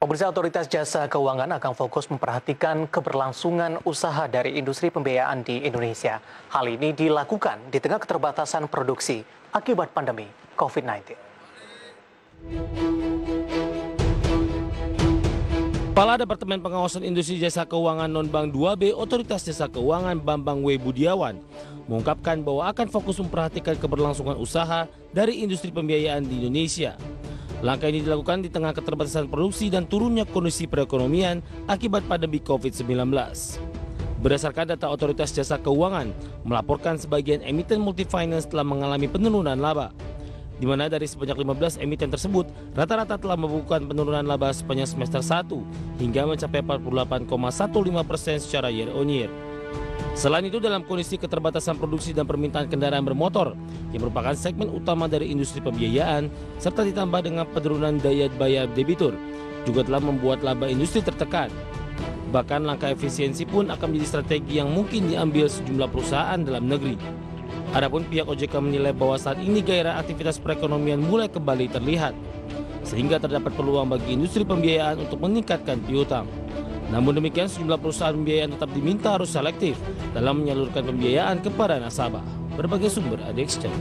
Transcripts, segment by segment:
Pemirsa, Otoritas Jasa Keuangan akan fokus memperhatikan keberlangsungan usaha dari industri pembiayaan di Indonesia. Hal ini dilakukan di tengah keterbatasan produksi akibat pandemi COVID-19. Kepala Departemen Pengawasan Industri Jasa Keuangan Non-Bank 2B Otoritas Jasa Keuangan Bambang W. Budiawan mengungkapkan bahwa akan fokus memperhatikan keberlangsungan usaha dari industri pembiayaan di Indonesia. Langkah ini dilakukan di tengah keterbatasan produksi dan turunnya kondisi perekonomian akibat pandemi COVID-19. Berdasarkan data Otoritas Jasa Keuangan, melaporkan sebagian emiten multifinance telah mengalami penurunan laba, di mana dari sebanyak 15 emiten tersebut, rata-rata telah membukukan penurunan laba sepanjang semester 1 hingga mencapai 48,15% secara year on year. Selain itu, dalam kondisi keterbatasan produksi dan permintaan kendaraan bermotor, yang merupakan segmen utama dari industri pembiayaan, serta ditambah dengan penurunan daya bayar debitur, juga telah membuat laba industri tertekan. Bahkan langkah efisiensi pun akan menjadi strategi yang mungkin diambil sejumlah perusahaan dalam negeri. Adapun pihak OJK menilai bahwa saat ini gairah aktivitas perekonomian mulai kembali terlihat, sehingga terdapat peluang bagi industri pembiayaan untuk meningkatkan piutang. Namun demikian, sejumlah perusahaan pembiayaan tetap diminta harus selektif dalam menyalurkan pembiayaan kepada nasabah. Berbagai sumber ada exchange.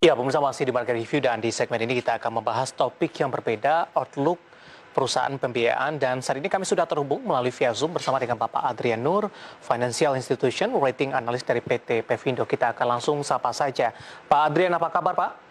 Ya, pemirsa, masih di Market Review dan di segmen ini kita akan membahas topik yang berbeda, outlook perusahaan pembiayaan, dan saat ini kami sudah terhubung melalui via Zoom bersama dengan Bapak Adrian Nur, Financial Institution Rating Analyst dari PT Pevindo. Kita akan langsung sapa saja. Pak Adrian, apa kabar Pak?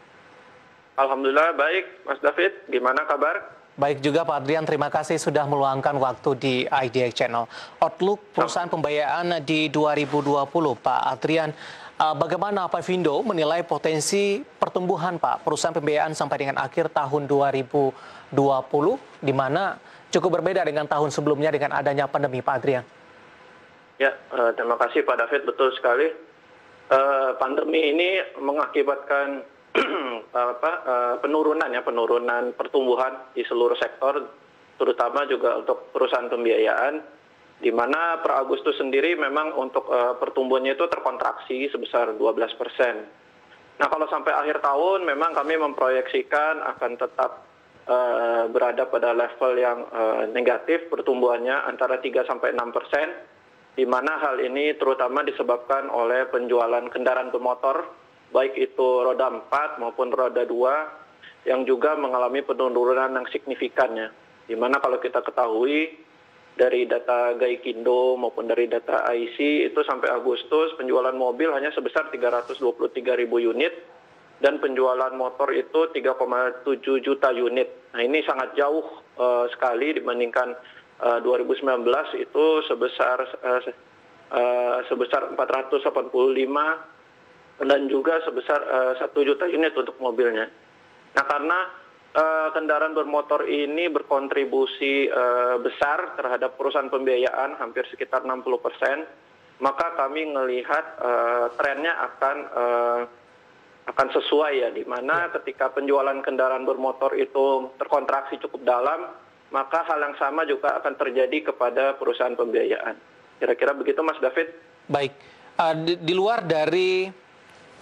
Alhamdulillah baik, Mas David. Gimana kabar? Baik juga Pak Adrian, terima kasih sudah meluangkan waktu di IDX Channel. Outlook perusahaan pembiayaan di 2020, Pak Adrian, bagaimana Pevindo menilai potensi pertumbuhan Pak perusahaan pembiayaan sampai dengan akhir tahun 2020, di mana cukup berbeda dengan tahun sebelumnya dengan adanya pandemi, Pak Adrian? Ya, terima kasih Pak David, betul sekali. Pandemi ini mengakibatkan penurunan pertumbuhan di seluruh sektor, terutama juga untuk perusahaan pembiayaan, di mana per Agustus sendiri memang untuk pertumbuhannya itu terkontraksi sebesar 12%. Nah, kalau sampai akhir tahun memang kami memproyeksikan akan tetap berada pada level yang negatif pertumbuhannya antara 3-6%, di mana hal ini terutama disebabkan oleh penjualan kendaraan bermotor, baik itu roda 4 maupun roda 2, yang juga mengalami penurunan yang signifikannya. Di mana kalau kita ketahui dari data Gaikindo maupun dari data IC itu sampai Agustus penjualan mobil hanya sebesar 323.000 unit dan penjualan motor itu 3,7 juta unit. Nah, ini sangat jauh sekali dibandingkan 2019 itu sebesar 485 dan juga sebesar 1 juta unit untuk mobilnya. Nah, karena kendaraan bermotor ini berkontribusi besar terhadap perusahaan pembiayaan, hampir sekitar 60%, maka kami melihat trennya akan sesuai ya, di mana ketika penjualan kendaraan bermotor itu terkontraksi cukup dalam, maka hal yang sama juga akan terjadi kepada perusahaan pembiayaan. Kira-kira begitu, Mas David? Baik, di luar dari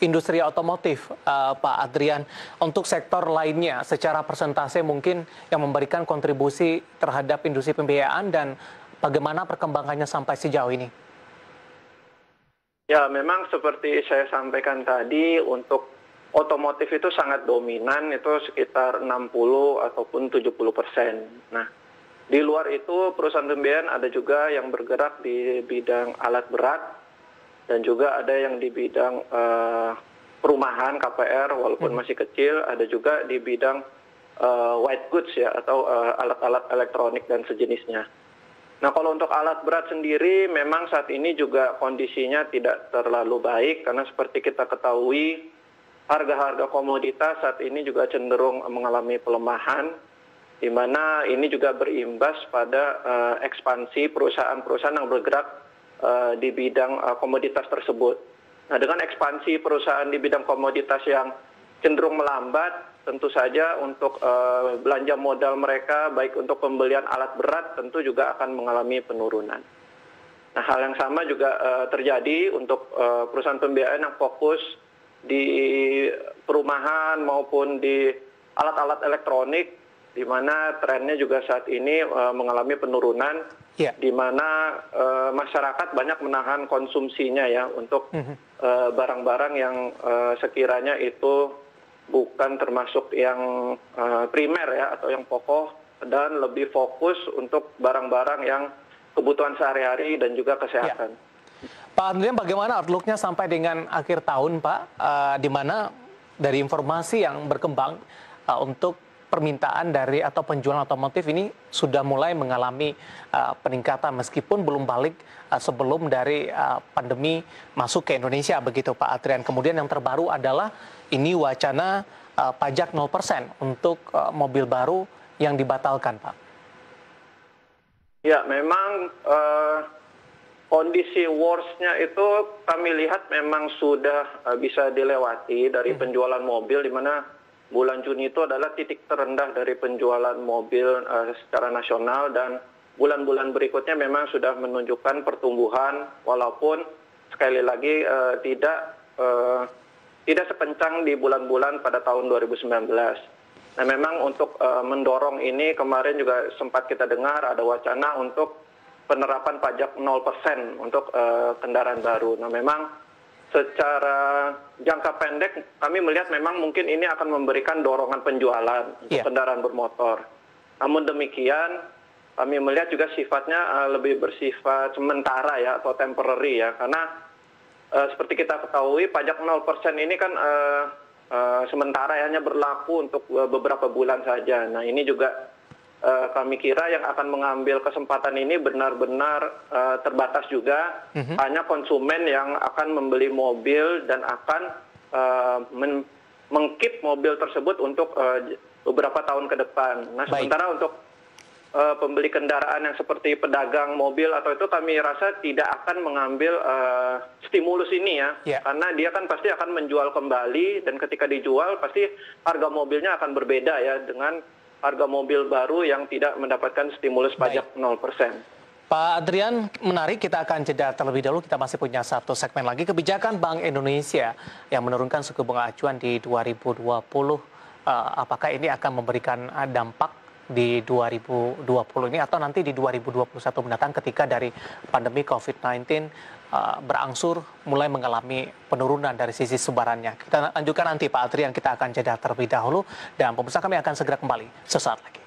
industri otomotif, Pak Adrian, untuk sektor lainnya secara persentase mungkin yang memberikan kontribusi terhadap industri pembiayaan dan bagaimana perkembangannya sampai sejauh ini? Ya, memang seperti saya sampaikan tadi, untuk otomotif itu sangat dominan, itu sekitar 60 ataupun 70%. Nah, di luar itu perusahaan pembiayaan ada juga yang bergerak di bidang alat berat, dan juga ada yang di bidang perumahan KPR walaupun masih kecil, ada juga di bidang white goods ya, atau alat-alat elektronik dan sejenisnya. Nah, kalau untuk alat berat sendiri memang saat ini juga kondisinya tidak terlalu baik, karena seperti kita ketahui harga-harga komoditas saat ini juga cenderung mengalami pelemahan, di mana ini juga berimbas pada ekspansi perusahaan-perusahaan yang bergerak di bidang komoditas tersebut. Nah, dengan ekspansi perusahaan di bidang komoditas yang cenderung melambat, tentu saja untuk belanja modal mereka, baik untuk pembelian alat berat, tentu juga akan mengalami penurunan. Nah, hal yang sama juga terjadi untuk perusahaan pembiayaan yang fokus di perumahan maupun di alat-alat elektronik, di mana trennya juga saat ini mengalami penurunan, di mana masyarakat banyak menahan konsumsinya ya untuk barang-barang yang sekiranya itu bukan termasuk yang primer ya atau yang pokok, dan lebih fokus untuk barang-barang yang kebutuhan sehari-hari dan juga kesehatan. Pak Adrian, bagaimana outlook-nya sampai dengan akhir tahun, Pak? Di mana dari informasi yang berkembang untuk permintaan dari atau penjualan otomotif ini sudah mulai mengalami peningkatan meskipun belum balik sebelum dari pandemi masuk ke Indonesia, begitu Pak Adrian. Kemudian yang terbaru adalah ini wacana pajak 0% untuk mobil baru yang dibatalkan, Pak. Ya, memang kondisi worst-nya itu kami lihat memang sudah bisa dilewati dari penjualan mobil, di mana bulan Juni itu adalah titik terendah dari penjualan mobil secara nasional, dan bulan-bulan berikutnya memang sudah menunjukkan pertumbuhan, walaupun sekali lagi tidak sekencang di bulan-bulan pada tahun 2019. Nah, memang untuk mendorong ini kemarin juga sempat kita dengar ada wacana untuk penerapan pajak 0% untuk kendaraan baru. Nah, memang secara jangka pendek kami melihat memang mungkin ini akan memberikan dorongan penjualan untuk kendaraan bermotor. Namun demikian kami melihat juga sifatnya lebih bersifat sementara ya atau temporary ya, karena seperti kita ketahui pajak 0% ini kan sementara hanya berlaku untuk beberapa bulan saja. Nah, ini juga kami kira yang akan mengambil kesempatan ini benar-benar terbatas juga, hanya konsumen yang akan membeli mobil dan akan mengkeep mobil tersebut untuk beberapa tahun ke depan. Nah, sementara untuk pembeli kendaraan yang seperti pedagang mobil atau itu kami rasa tidak akan mengambil stimulus ini ya, karena dia kan pasti akan menjual kembali, dan ketika dijual pasti harga mobilnya akan berbeda ya dengan harga mobil baru yang tidak mendapatkan stimulus pajak 0%. Pak Adrian, menarik, kita akan jeda terlebih dahulu, kita masih punya satu segmen lagi, kebijakan Bank Indonesia yang menurunkan suku bunga acuan di 2020, apakah ini akan memberikan dampak di 2020 ini atau nanti di 2021 mendatang ketika dari pandemi COVID-19 berangsur mulai mengalami penurunan dari sisi sebarannya. Kita lanjutkan nanti Pak Adrian, kita akan jeda terlebih dahulu dan pemirsa kami akan segera kembali sesaat lagi.